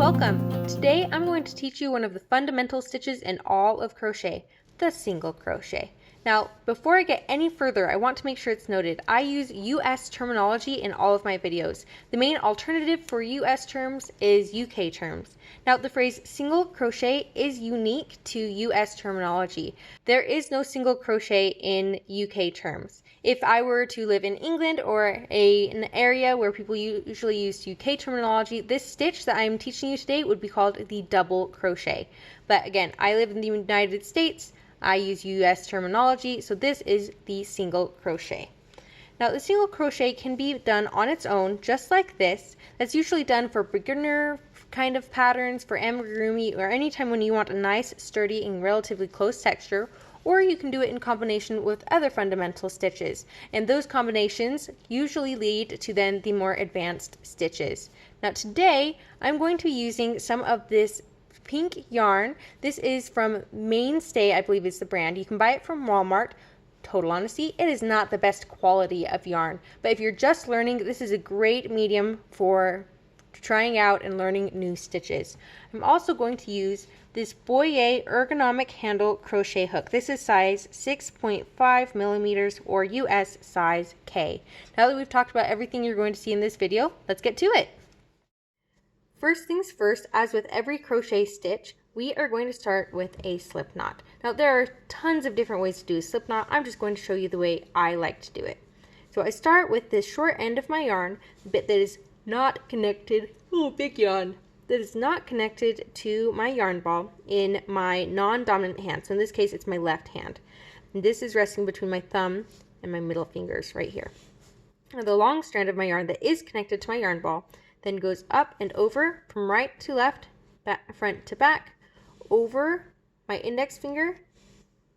Welcome! Today I'm going to teach you one of the fundamental stitches in all of crochet, the single crochet. Now, before I get any further, I want to make sure it's noted, I use US terminology in all of my videos. The main alternative for US terms is UK terms. Now, the phrase single crochet is unique to US terminology. There is no single crochet in UK terms. If I were to live in England or an area where people usually use UK terminology, this stitch that I'm teaching you today would be called the double crochet. But again, I live in the United States. I use US terminology, so this is the single crochet. Now, the single crochet can be done on its own, just like this. That's usually done for beginner kind of patterns, for amigurumi, or anytime when you want a nice, sturdy, and relatively close texture, or you can do it in combination with other fundamental stitches. And those combinations usually lead to then the more advanced stitches. Now, today, I'm going to be using some of this pink yarn. This is from Mainstay, I believe is the brand. You can buy it from Walmart. Total honesty, it is not the best quality of yarn, but if you're just learning, this is a great medium for trying out and learning new stitches. I'm also going to use this Boyer ergonomic handle crochet hook. This is size 6.5 millimeters or US size K. Now that we've talked about everything you're going to see in this video, let's get to it. First things first, as with every crochet stitch, we are going to start with a slip knot. Now there are tons of different ways to do a slip knot. I'm just going to show you the way I like to do it. So I start with this short end of my yarn, the bit that is not connected, big yawn, that is not connected to my yarn ball in my non-dominant hand. So in this case, it's my left hand. And this is resting between my thumb and my middle fingers right here. Now the long strand of my yarn that is connected to my yarn ball then goes up and over from right to left, front to back, over my index finger,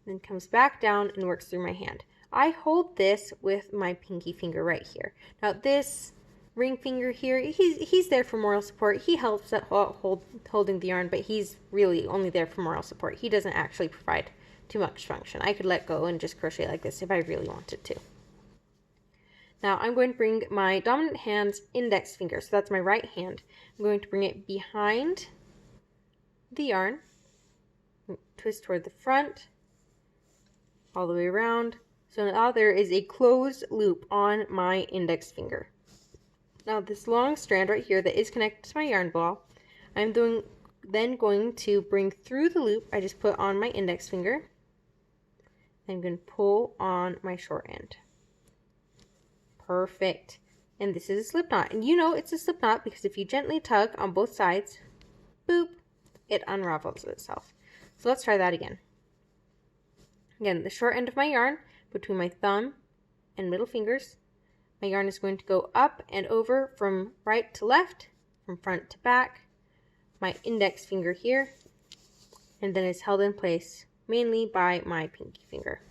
then comes back down and works through my hand. I hold this with my pinky finger right here. Now this ring finger here, he's there for moral support. He helps at holding the yarn, but he's really only there for moral support. He doesn't actually provide too much function. I could let go and just crochet like this if I really wanted to. Now I'm going to bring my dominant hand's index finger, so that's my right hand. I'm going to bring it behind the yarn, twist toward the front, all the way around. So now there is a closed loop on my index finger. Now this long strand right here that is connected to my yarn ball, I'm then going to bring through the loop I just put on my index finger. I'm going to pull on my short end. Perfect. And this is a slip knot. And you know it's a slip knot because if you gently tug on both sides, boop, it unravels itself. So let's try that again. Again, the short end of my yarn between my thumb and middle fingers. My yarn is going to go up and over from right to left, from front to back. My index finger here, and then it's held in place mainly by my pinky finger.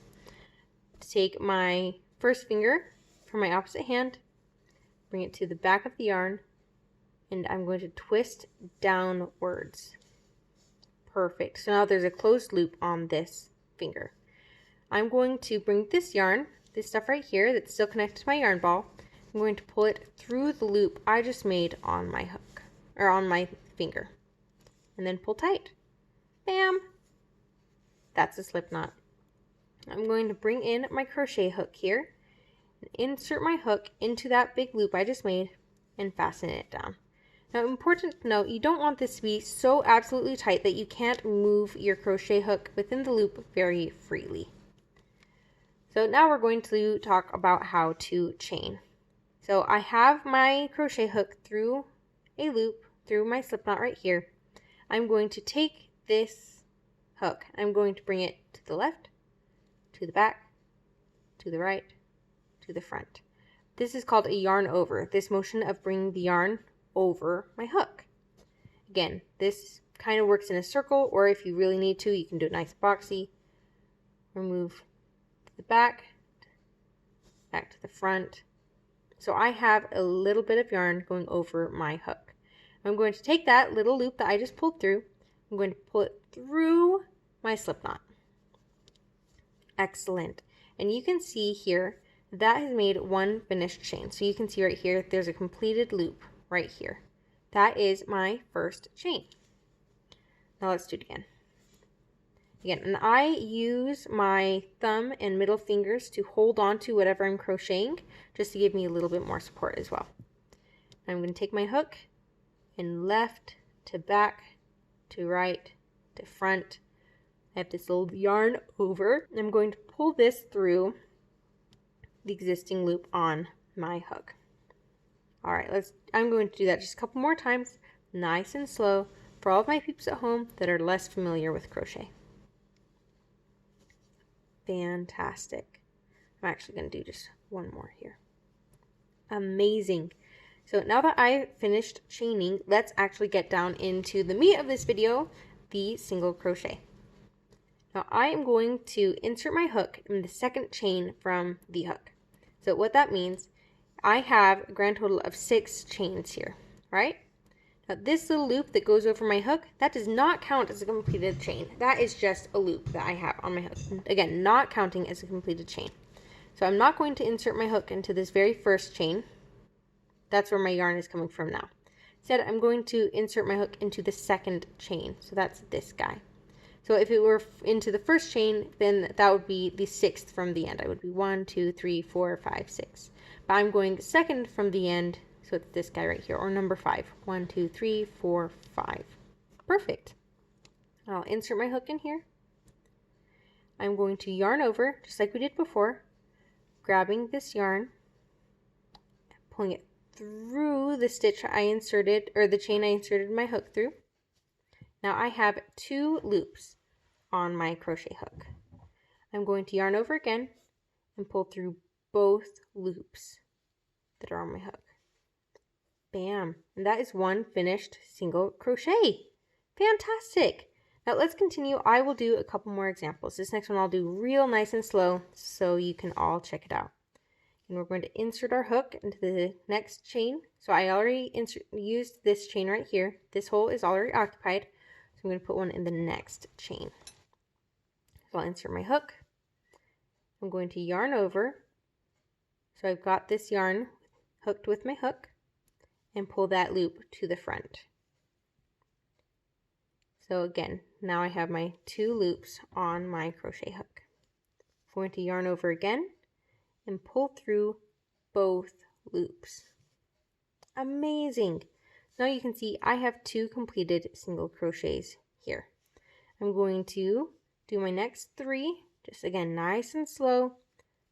Take my first finger from my opposite hand, bring it to the back of the yarn, and I'm going to twist downwards. Perfect. So now there's a closed loop on this finger. I'm going to bring this yarn, this stuff right here that's still connected to my yarn ball, I'm going to pull it through the loop I just made on my hook, or on my finger, and then pull tight. Bam! That's a slip knot. I'm going to bring in my crochet hook here, insert my hook into that big loop I just made and fasten it down. Now, important to note, you don't want this to be so absolutely tight that you can't move your crochet hook within the loop very freely. So now we're going to talk about how to chain. So I have my crochet hook through a loop through my slip knot right here. I'm going to take this hook, I'm going to bring it to the left, to the back, to the right, to the front. This is called a yarn over, this motion of bringing the yarn over my hook. Again, this kind of works in a circle, or if you really need to, you can do it nice boxy. Remove to the back to the front. So I have a little bit of yarn going over my hook. I'm going to take that little loop that I just pulled through, I'm going to pull it through my slip knot. Excellent. And you can see here that has made one finished chain. So you can see right here, there's a completed loop right here. that is my first chain. Now let's do it again. And I use my thumb and middle fingers to hold on to whatever I'm crocheting, just to give me a little bit more support as well. I'm going to take my hook and left to back to right to front. I have this little yarn over. I'm going to pull this through the existing loop on my hook. All right, I'm going to do that just a couple more times, nice and slow, for all of my peeps at home that are less familiar with crochet. Fantastic. I'm actually going to do just one more here. Amazing. So now that I finished chaining, let's actually get down into the meat of this video, the single crochet. Now I am going to insert my hook in the second chain from the hook. So what that means, I have a grand total of 6 chains here, right? Now this little loop that goes over my hook, that does not count as a completed chain. That is just a loop that I have on my hook. Again, not counting as a completed chain. So I'm not going to insert my hook into this very first chain. That's where my yarn is coming from now. Instead, I'm going to insert my hook into the second chain. So that's this guy. So if it were into the first chain, then that would be the 6th from the end. I would be 1, 2, 3, 4, 5, 6. But I'm going second from the end, so it's this guy right here, or number 5. 1, 2, 3, 4, 5. Perfect. I'll insert my hook in here. I'm going to yarn over, just like we did before, grabbing this yarn, pulling it through the stitch I inserted, or the chain I inserted my hook through. Now I have 2 loops on my crochet hook. I'm going to yarn over again and pull through both loops that are on my hook. Bam! And that is one finished single crochet. Fantastic! Now let's continue. I will do a couple more examples. This next one I'll do real nice and slow so you can all check it out. And we're going to insert our hook into the next chain. So I already used this chain right here. This hole is already occupied. So I'm going to put one in the next chain. So I'll insert my hook. I'm going to yarn over. So I've got this yarn hooked with my hook and pull that loop to the front. So again, now I have my 2 loops on my crochet hook. I'm going to yarn over again and pull through both loops. Amazing! Now you can see I have 2 completed single crochets here. I'm going to do my next 3, just again nice and slow,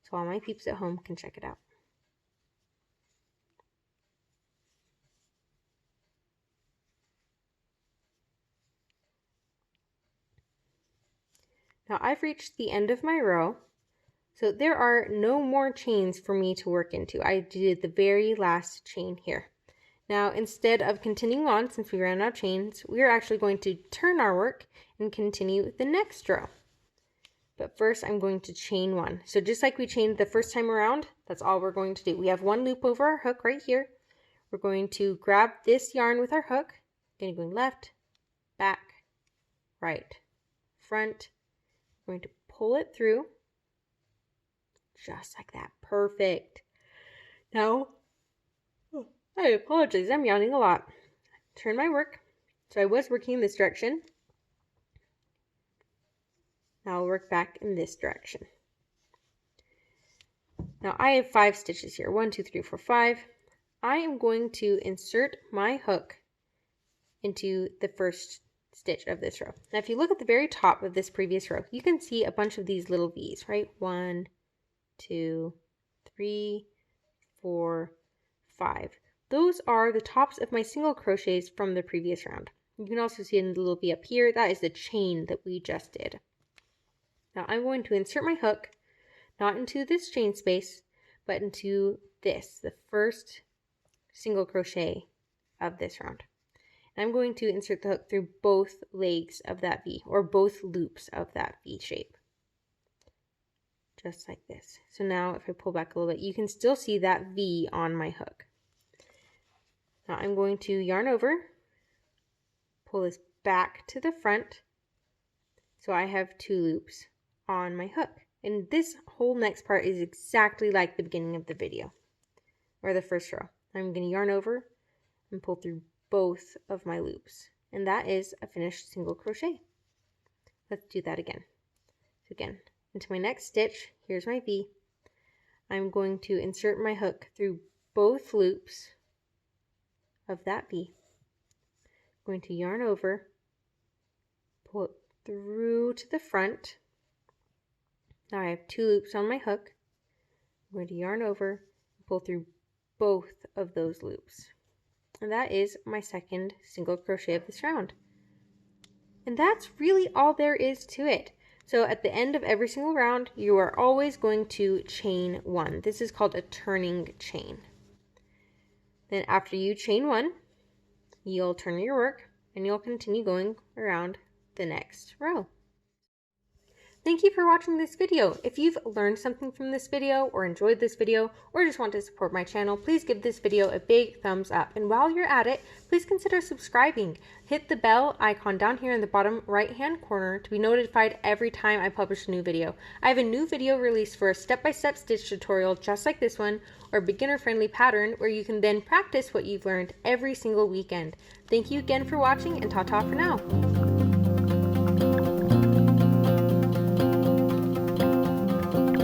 so all my peeps at home can check it out. Now I've reached the end of my row, so there are no more chains for me to work into. I did the very last chain here. Now instead of continuing on, since we ran out of chains, we're actually going to turn our work and continue the next row. But first I'm going to chain 1. So just like we chained the first time around, that's all we're going to do. We have 1 loop over our hook right here. We're going to grab this yarn with our hook, again going left, back, right, front. We're going to pull it through, just like that. Perfect. Now, I apologize, I'm yawning a lot. Turn my work. So I was working in this direction. Now I'll work back in this direction. Now I have 5 stitches here. 1, 2, 3, 4, 5. I am going to insert my hook into the first stitch of this row. Now if you look at the very top of this previous row, you can see a bunch of these little V's, right? 1, 2, 3, 4, 5. Those are the tops of my single crochets from the previous round. You can also see a little V up here. That is the chain that we just did. Now I'm going to insert my hook, not into this chain space, but into this, the first single crochet of this round. And I'm going to insert the hook through both legs of that V, or both loops of that V shape. Just like this. So now if I pull back a little bit, you can still see that V on my hook. Now I'm going to yarn over, pull this back to the front, so I have 2 loops on my hook. And this whole next part is exactly like the beginning of the video, or the first row. I'm going to yarn over and pull through both of my loops. And that is a finished single crochet. Let's do that again. So again, into my next stitch, here's my V. I'm going to insert my hook through both loops of that V. I'm going to yarn over, pull it through to the front. Now I have 2 loops on my hook. I'm going to yarn over, pull through both of those loops. And that is my second single crochet of this round. And that's really all there is to it. So at the end of every single round, you are always going to chain 1. This is called a turning chain. Then after you chain 1, you'll turn your work and you'll continue going around the next row. Thank you for watching this video. If you've learned something from this video or enjoyed this video or just want to support my channel, please give this video a big thumbs up. And while you're at it, please consider subscribing. Hit the bell icon down here in the bottom right-hand corner to be notified every time I publish a new video. I have a new video released for a step-by-step stitch tutorial just like this one, or beginner-friendly pattern where you can then practice what you've learned every single weekend. Thank you again for watching, and ta-ta for now.